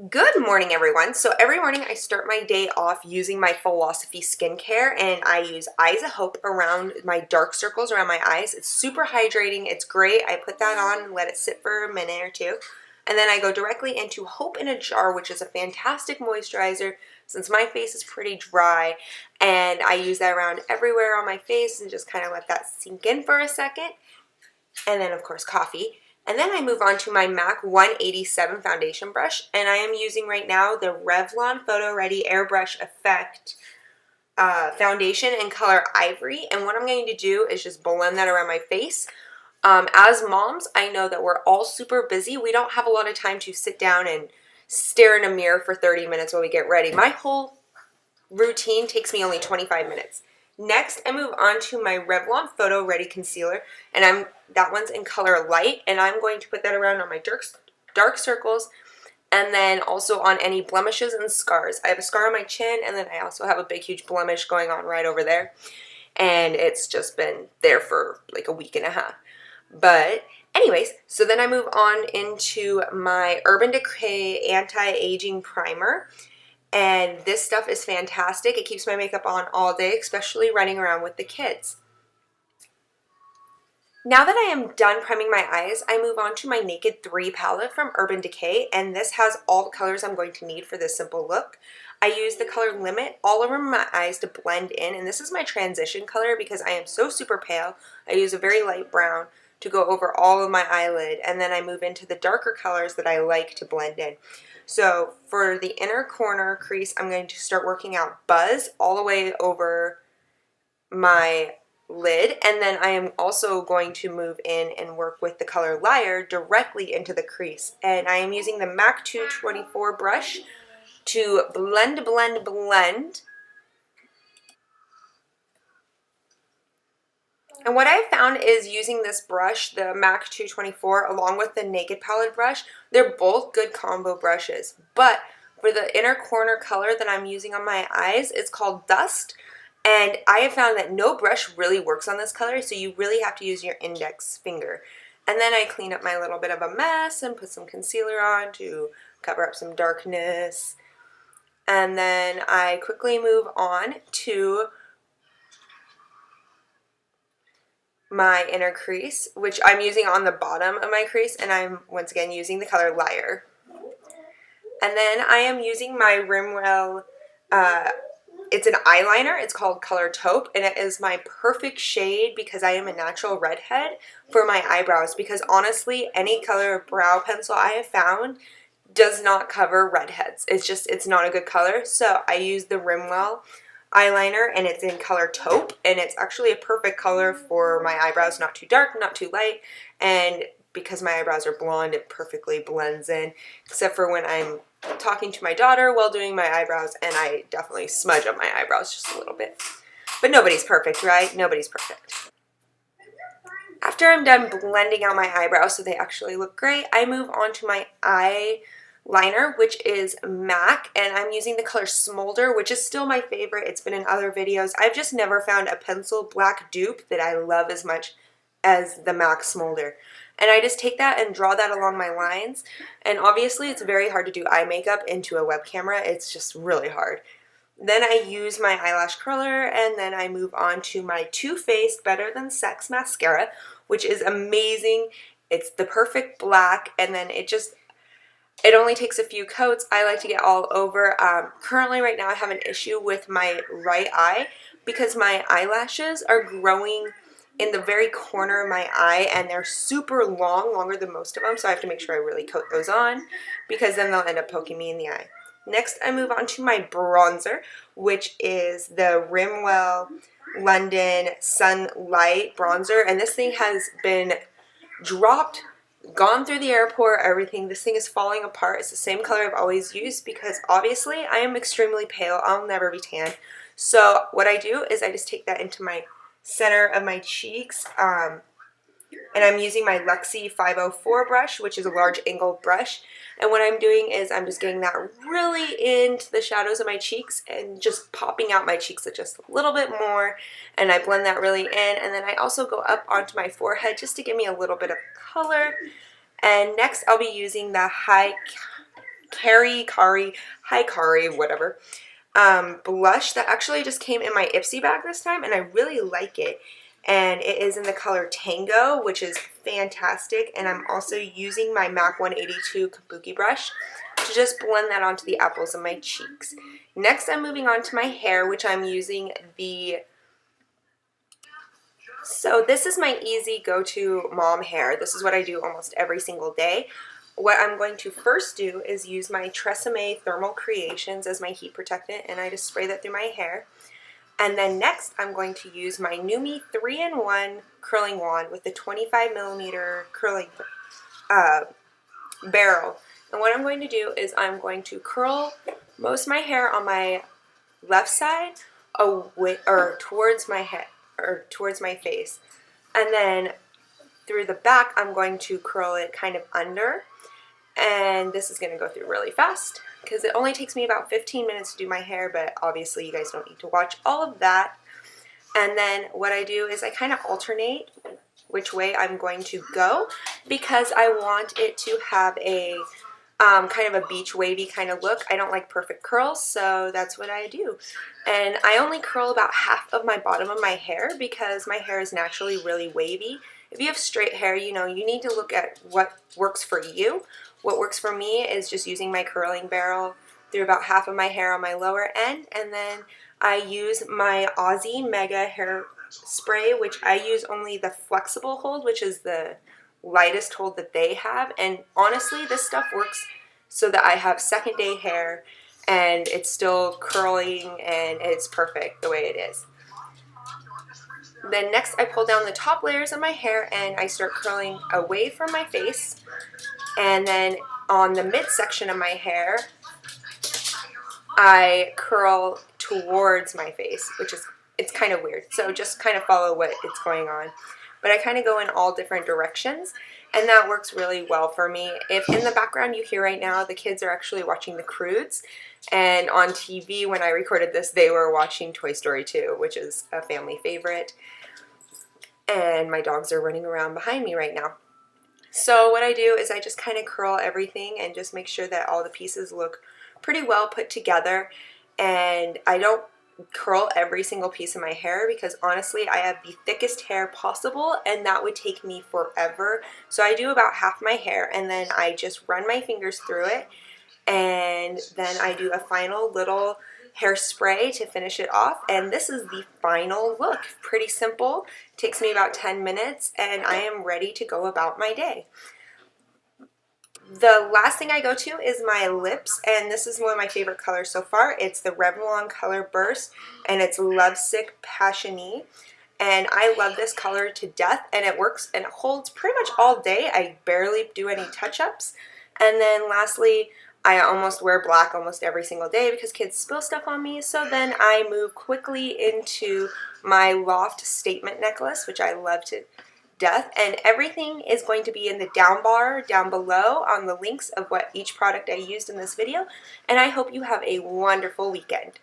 Good morning, everyone. So every morning I start my day off using my Philosophy skincare, and I use Eyes of Hope around my dark circles around my eyes. It's super hydrating. It's great. I put that on and let it sit for a minute or two. And then I go directly into Hope in a Jar, which is a fantastic moisturizer since my face is pretty dry. And I use that around everywhere on my face and just kind of let that sink in for a second. And then, of course, coffee. And then I move on to my MAC 187 foundation brush, and I am using right now the Revlon Photo Ready Airbrush Effect foundation in color Ivory. And what I'm going to do is just blend that around my face. As moms, I know that we're all super busy. We don't have a lot of time to sit down and stare in a mirror for 30 minutes while we get ready. My whole routine takes me only 25 minutes. Next, I move on to my Revlon Photo Ready Concealer, and that one's in color Light, and I'm going to put that around on my dark circles, and then also on any blemishes and scars. I have a scar on my chin, and then I also have a big, huge blemish going on right over there, and it's just been there for like a week and a half. But anyways, so then I move on into my Urban Decay Anti-Aging Primer. And this stuff is fantastic. It keeps my makeup on all day, especially running around with the kids. Now that I am done priming my eyes, I move on to my Naked 3 palette from Urban Decay, and this has all the colors I'm going to need for this simple look. I use the color Limit all over my eyes to blend in, and this is my transition color because I am so super pale. I use a very light brown to go over all of my eyelid, and then I move into the darker colors that I like to blend in. So for the inner corner crease, I'm going to start working out Buzz all the way over my lid, and then I am also going to move in and work with the color Liar directly into the crease. And I am using the MAC 224 brush to blend. And what I found is using this brush, the MAC 224, along with the Naked palette brush, they're both good combo brushes. But for the inner corner color that I'm using on my eyes, it's called Dust. And I have found that no brush really works on this color, so you really have to use your index finger. And then I clean up my little bit of a mess and put some concealer on to cover up some darkness. And then I quickly move on to my inner crease, which I'm using on the bottom of my crease, and I'm once again using the color Liar. And then I am using my Rimmel, it's an eyeliner, it's called color Taupe, and it is my perfect shade because I am a natural redhead for my eyebrows, because honestly, any color brow pencil I have found does not cover redheads. It's not a good color, so I use the Rimmel eyeliner, and it's in color Taupe, and it's actually a perfect color for my eyebrows, not too dark, not too light, and because my eyebrows are blonde, it perfectly blends in, except for when I'm talking to my daughter while doing my eyebrows, and I definitely smudge up my eyebrows just a little bit. But nobody's perfect, right? Nobody's perfect. After I'm done blending out my eyebrows so they actually look great, I move on to my eyeliner, which is MAC, and I'm using the color Smolder, which is still my favorite. It's been in other videos. I've just never found a pencil black dupe that I love as much as the MAC Smolder. And I just take that and draw that along my lines. And obviously it's very hard to do eye makeup into a web camera. It's just really hard. Then I use my eyelash curler, and then I move on to my Too Faced Better Than Sex mascara, which is amazing. It's the perfect black, and then it only takes a few coats. I like to get all over. Currently right now I have an issue with my right eye because my eyelashes are growing in the very corner of my eye, and they're super long, longer than most of them, so I have to make sure I really coat those on because then they'll end up poking me in the eye. Next, I move on to my bronzer, which is the Rimmel London Sunlight Bronzer, and this thing has been dropped, gone through the airport, everything. This thing is falling apart. It's the same color I've always used because obviously I am extremely pale. I'll never be tan. So what I do is I just take that into my center of my cheeks, and I'm using my Luxie 504 brush, which is a large angled brush, and what I'm doing is I'm just getting that really into the shadows of my cheeks and just popping out my cheeks just a little bit more, and I blend that really in, and then I also go up onto my forehead just to give me a little bit of color. And next I'll be using the Hikari, whatever, blush that actually just came in my Ipsy bag this time, and I really like it. And it is in the color Tango, which is fantastic. And I'm also using my MAC 182 Kabuki brush to just blend that onto the apples of my cheeks. Next, I'm moving on to my hair, which I'm using So this is my easy go-to mom hair. This is what I do almost every single day. What I'm going to first do is use my Tresemme Thermal Creations as my heat protectant, and I just spray that through my hair. And then next, I'm going to use my Nume 3-in-1 curling wand with the 25mm curling barrel. And what I'm going to do is I'm going to curl most of my hair on my left side away, or towards my head, or towards my face. And then through the back, I'm going to curl it kind of under. And this is going to go through really fast because it only takes me about 15 minutes to do my hair, but obviously you guys don't need to watch all of that. And then what I do is I kind of alternate which way I'm going to go because I want it to have a kind of a beach wavy kind of look. I don't like perfect curls, so that's what I do. And I only curl about half of my bottom of my hair because my hair is naturally really wavy. If you have straight hair, you know, you need to look at what works for you. What works for me is just using my curling barrel through about half of my hair on my lower end, and then I use my Aussie Mega hair spray, which I use only the flexible hold, which is the lightest hold that they have. And honestly, this stuff works so that I have second day hair and it's still curling and it's perfect the way it is. Then next I pull down the top layers of my hair and I start curling away from my face. And then on the midsection of my hair, I curl towards my face, which is, it's kind of weird. So just kind of follow what is going on. But I kind of go in all different directions, and that works really well for me. If in the background you hear right now, the kids are actually watching The Croods, and on TV when I recorded this, they were watching Toy Story 2, which is a family favorite. And my dogs are running around behind me right now. So what I do is I just kind of curl everything and just make sure that all the pieces look pretty well put together. And I don't curl every single piece of my hair because honestly I have the thickest hair possible and that would take me forever. So I do about half my hair and then I just run my fingers through it, and then I do a final little hairspray to finish it off, and this is the final look. Pretty simple, takes me about 10 minutes, and I am ready to go about my day. The last thing I go to is my lips, and this is one of my favorite colors so far. It's the Revlon Color Burst, and it's Lovesick Passionnee. And I love this color to death, and it works and it holds pretty much all day. I barely do any touch-ups. And then lastly, I almost wear black almost every single day because kids spill stuff on me. So then I move quickly into my Loft Statement necklace, which I love to death. And everything is going to be in the down bar down below on the links of what each product I used in this video. And I hope you have a wonderful weekend.